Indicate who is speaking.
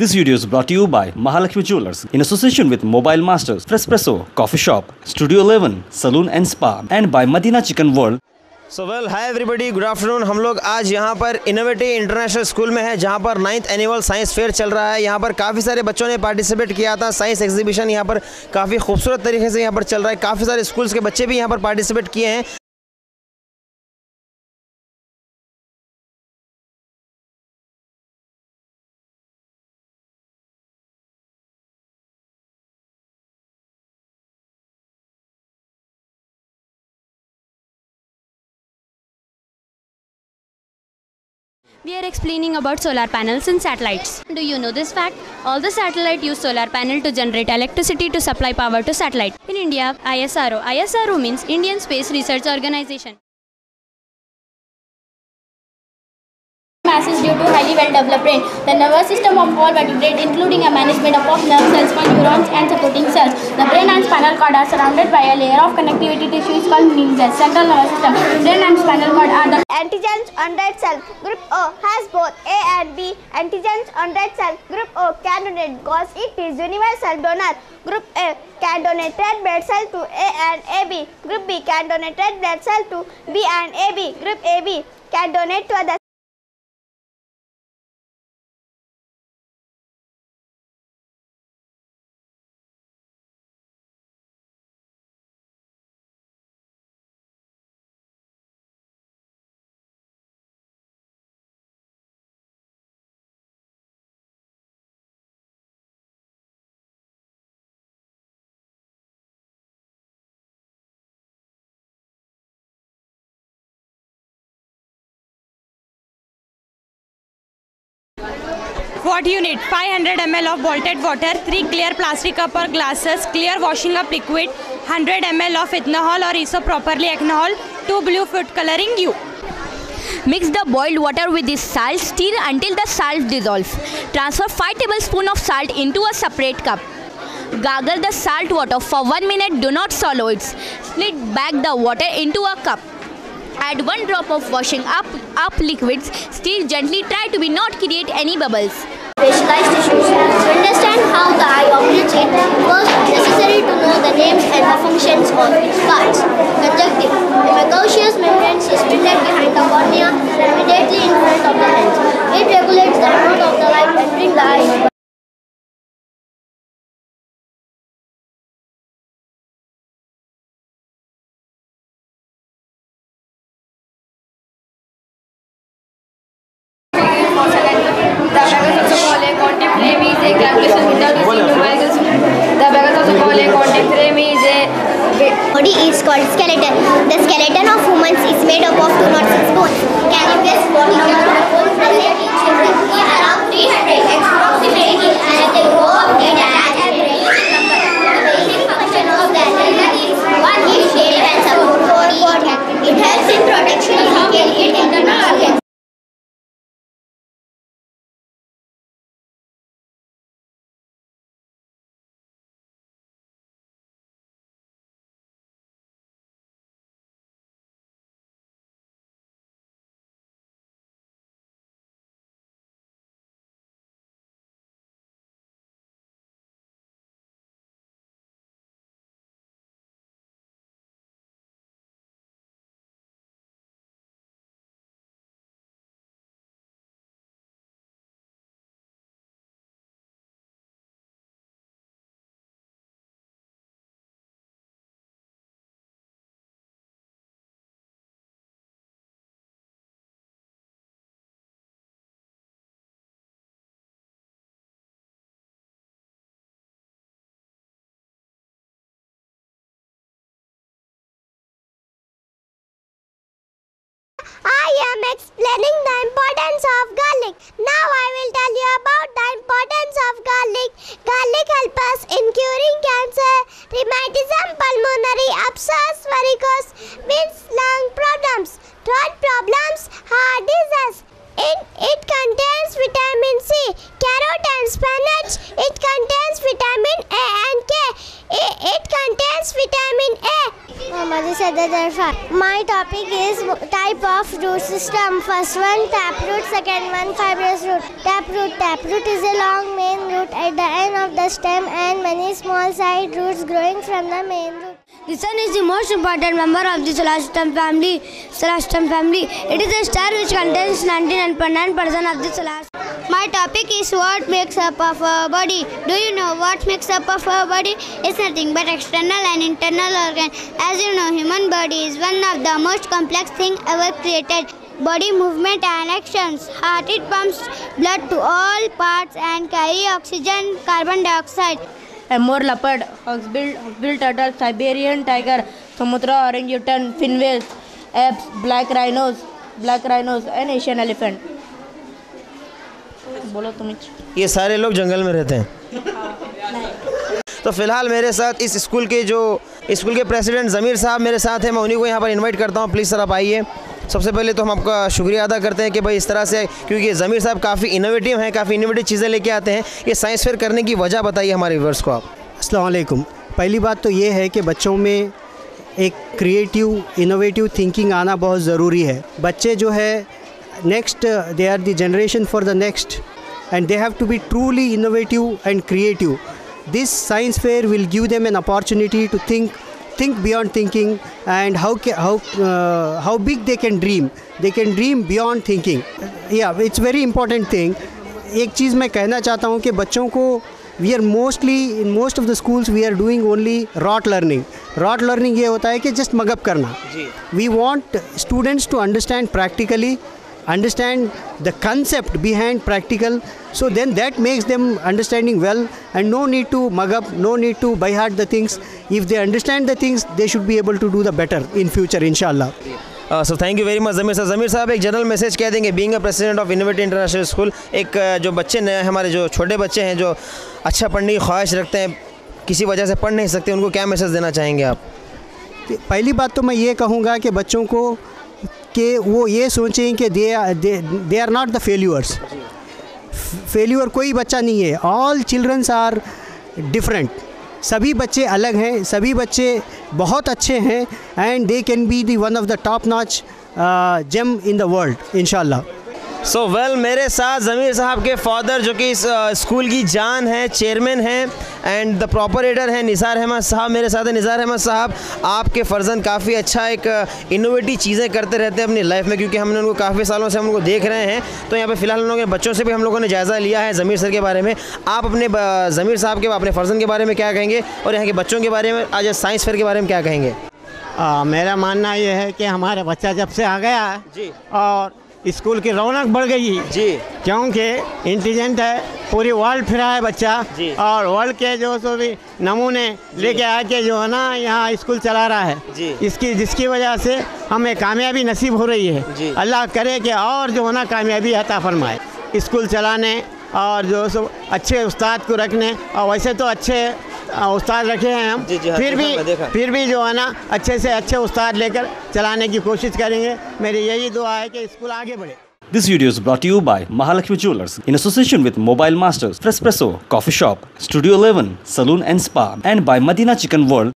Speaker 1: This video is brought to you by Mahalakshmi Jewelers in association with Mobile Masters, Frespresso, Coffee Shop, Studio 11, Saloon and Spa, and by Madina Chicken World.
Speaker 2: So well hi everybody, good afternoon. हम लोग आज यहाँ पर innovative international school में है, जहाँ पर 9th annual science fair चल रहा है। यहाँ पर काफ़ी सारे बच्चों ने पार्टिसिपेट किया था। साइंस एग्जीबिशन यहाँ पर काफ़ी खूबसूरत तरीके से यहाँ पर चल रहा है। काफ़ी सारे स्कूल्स के बच्चे भी यहाँ पर पार्टिसिपेट किए हैं।
Speaker 3: We are explaining about solar panels and satellites. Do you know this fact? All the satellites use solar panel to generate electricity to supply power to satellite. In India, ISRO means Indian Space Research Organization.
Speaker 4: Mass is due to highly well-developed brain. The nervous system of all vertebrates, including a management of nerve cells, neurons, and supporting cells. The brain and spinal cord are surrounded by a layer of connectivity tissue called meninges. Central nervous system. Brain and spinal cord are the
Speaker 5: antigens on red cell. Group O has both A and B antigens on red cell. Group O can donate because it is universal donor. Group A can donate red blood cell to A and AB. Group B can donate red blood cell to B and AB. Group AB can donate to others.
Speaker 6: What you need: 500 ml of bolted water, 3 clear plastic cup or glasses, clear washing up liquid, 100 ml of ethanol or isopropyl alcohol, 2 blue food coloring U.
Speaker 7: Mix the boiled water with this salt, stir until the salt dissolves. Transfer 5 tablespoons of salt into a separate cup. Gargle the salt water for 1 minute, do not swallow it. Split back the water into a cup. Add 1 drop of washing up liquids. Stir gently, try to not create any bubbles.
Speaker 5: Specialized tissues. To understand how the eye operates, it was necessary to know the names and the functions of its parts. Conjunctive. The mucous membrane is situated behind the cornea and immediately in front of the lens. It regulates the amount of the light entering the eye. Body is called skeleton. The skeleton of humans is made up of 206 bones. Can you guess what number of bones present in children? Around 300 approximately, and they grow up in an average number. The basic function of the skeleton is one is shape and support body. It helps in protection of delicate internal organs. I am explaining the importance of garlic. Now I will tell you about the importance of garlic. Garlic helps us in curing cancer, rheumatism, pulmonary abscess, varicose veins, lung problems, throat problems, heart disease. It contains vitamin C, carrot and spinach. It contains vitamin A and K. It contains vitamin A. My topic is type of root system. First one taproot, second one fibrous root. Taproot is a long main root at the end of the stem and many small side roots growing from the main root.
Speaker 8: The sun is the most important member of the solar system family. It is a star which contains 99.9% of the solar system.
Speaker 4: My topic is what makes up of our body. Do you know what makes up of our body? It's nothing but external and internal organ. As you know, human body is one of the most complex thing ever created. Body movement and actions. Heart, it pumps blood to all parts and carry oxygen, carbon dioxide.
Speaker 9: Amur leopard, hawksbill turtle, Siberian tiger, Sumatra orangutan, fin whales, apes, black rhinos, and Asian elephant. बोलो तुम।
Speaker 2: ये सारे लोग जंगल में रहते हैं। तो फिलहाल मेरे साथ इस स्कूल के प्रेसिडेंट ज़मीर साहब मेरे साथ हैं। मैं उन्हीं को यहाँ पर इनवाइट करता हूँ, प्लीज़ सर आप आइए। सबसे पहले तो हम आपका शुक्रिया अदा करते हैं कि भाई इस तरह से, क्योंकि ज़मीर साहब काफ़ी इनोवेटिव हैं, काफ़ी इनोवेटिव चीज़ें लेके आते हैं। ये साइंस फेयर करने की वजह बताइए हमारे व्यूअर्स को आप।
Speaker 10: अस्सलाम वालेकुम। पहली बात तो ये है कि बच्चों में एक क्रिएटिव इनोवेटिव थिंकिंग आना बहुत ज़रूरी है। बच्चे जो है next, they are the generation for the next and they have to be truly innovative and creative. This science fair will give them an opportunity to think beyond thinking and how big they can dream. They can dream beyond thinking. Yeah, it's very important thing. एक चीज़ मैं कहना चाहता हूँ कि बच्चों को we are mostly in most of the schools we are doing only rote learning. Rote learning ये होता है कि just मगअप करना. We want students to understand practically, understand the concept behind practical, so then that makes them understanding well, and no need to mug up, no need to by heart the things. If they understand the things, they should be able to do the better in future, inshallah.
Speaker 2: So thank you very much Zameer साहब एक general message कह देंगे, being a president of innovative international school. एक जो बच्चे नए हमारे जो छोटे बच्चे हैं जो अच्छा पढ़ने की ख्वाहिश रखते हैं, किसी वजह से पढ़ नहीं सकते, उनको क्या मैसेज देना चाहेंगे आप?
Speaker 10: पहली बात तो मैं ये कहूँगा कि बच्चों को कि वो ये सोचें कि they are not the failures. Failure कोई बच्चा नहीं है। All childrens are different. सभी बच्चे अलग हैं, सभी बच्चे बहुत अच्छे हैं, and they can be the one of the top notch gem in the world इंशाल्लाह।
Speaker 2: सो वेल मेरे साथ ज़मीर साहब के फादर जो कि इस स्कूल की जान है, चेयरमैन हैं एंड द प्रोपरेटर हैं निसार अहमद साहब मेरे साथ हैं। निसार अहमद साहब, आपके फ़र्जंद काफ़ी अच्छा एक इनोवेटिव चीज़ें करते रहते हैं अपनी लाइफ में, क्योंकि हमने उनको काफ़ी सालों से हम उनको देख रहे हैं। तो यहाँ पे फ़िलहाल हम लोगों के बच्चों से भी हम लोगों ने जायज़ा लिया है ज़मीर सर के बारे में। आप अपने ज़मीर साहब के अपने फ़र्जंद के बारे में क्या कहेंगे और यहाँ के बच्चों के बारे में, आज साइंस फेयर के बारे में क्या कहेंगे?
Speaker 10: मेरा मानना ये है कि हमारा बच्चा जब से आ गया
Speaker 2: जी
Speaker 10: और स्कूल की रौनक बढ़ गई
Speaker 2: जी,
Speaker 10: क्योंकि इंटेलिजेंट है, पूरी वर्ल्ड फिरा है बच्चा और वर्ल्ड के जो सो भी नमूने लेके आके जो है ना यहाँ स्कूल चला रहा है जी। जिसकी वजह से हमें कामयाबी नसीब हो रही है। अल्लाह करे कि और जो है ना कामयाबी अता फरमाए स्कूल चलाने और जो सो अच्छे उस्ताद को रखने। और वैसे तो अच्छे उस्ताद रखे हैं हम, फिर भी जो है ना अच्छे से अच्छे उस्ताद लेकर चलाने की कोशिश करेंगे। मेरी यही दुआ है कि स्कूल आगे बढ़े।
Speaker 1: This video is brought to you by Mahalakshmi Jewelers in association with Mobile Masters, Frespresso, Coffee Shop, Studio 11, Saloon and Spa, and by Madina Chicken World.